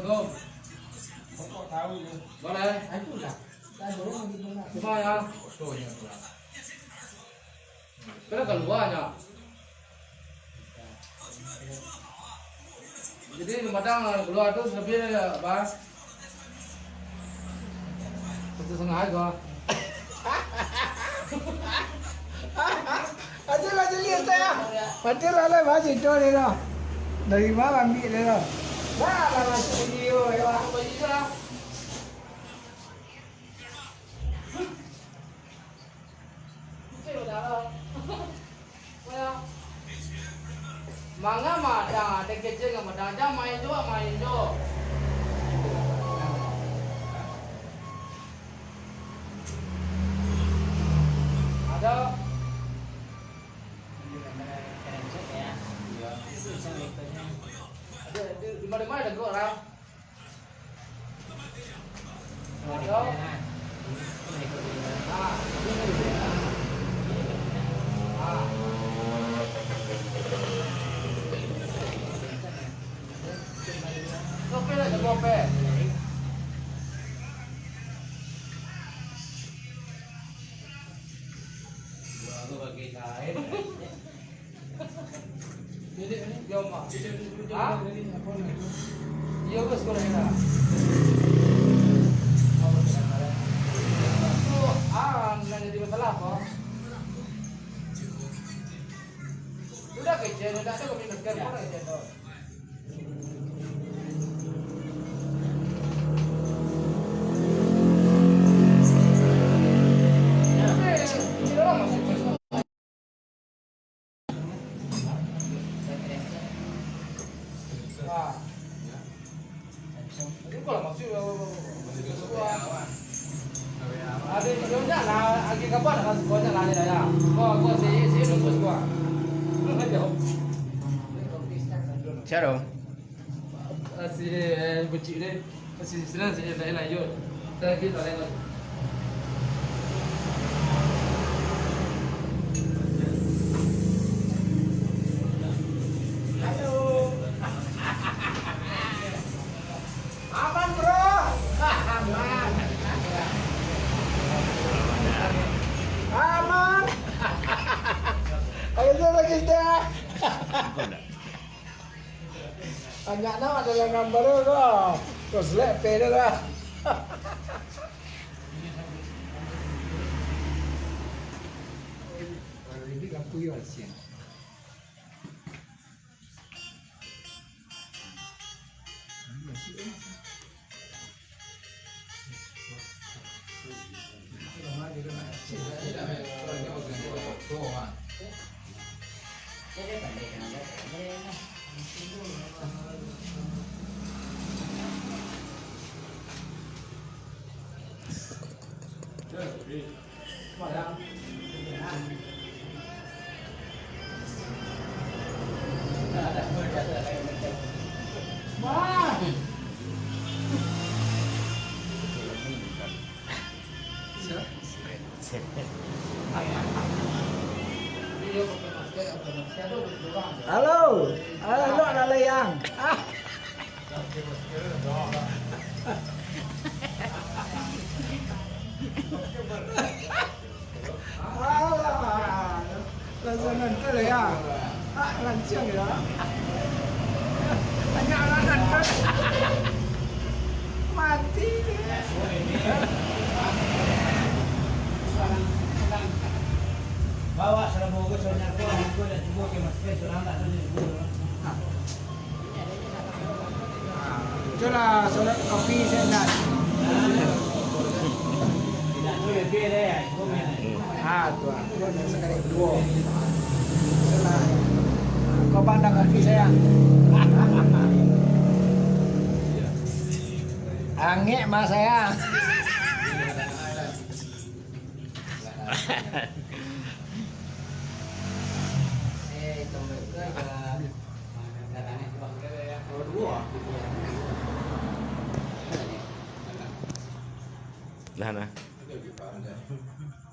Go. Boleh. Cuma ya. Kena keluarnya. Jadi Padang keluar tuh lebih apa? 1,5 gua. Aja lihat saya. Padahal lah masih itu loh. Dari mana ambil loh? Mana masuk video ya? Apa juga? Mangga madang, ada kecil nggak madang, aja main jo. Ada. Di mana ada gua lah. Ada. Kopi lah, kopi. Jadi ini jom mak. Ah? Iya bos kalau ini. Nanti di masalah apa? Sudah kecil, sudah ada kopi mesker pun kecil. Ada jauhnya lah, lagi kapan kan sekolahnya lah ya. Gua sih nunggu gua. Charo. Si benci deh. Si senang si lain yuk. Kita lain. Aman bro. Aman. Ayo lagi dah. Banyak nama adalah gambar lo. Terus lepe dah. Ini lampu ya siang. Halo, halo ada layang. Langsung nanti layang. Lancang ya. Tanya nanti. Mati. Bawa serabut ke soalnya aku dan ibu ke masjid sudah tak ada ibu. Itulah solat kopi sendat. Tidak tu lebih deh ya, ibu mana? Tuan, sekali dua. Itulah. Kau pandang kopi saya. Angek mas saya. Lah nah. Nah.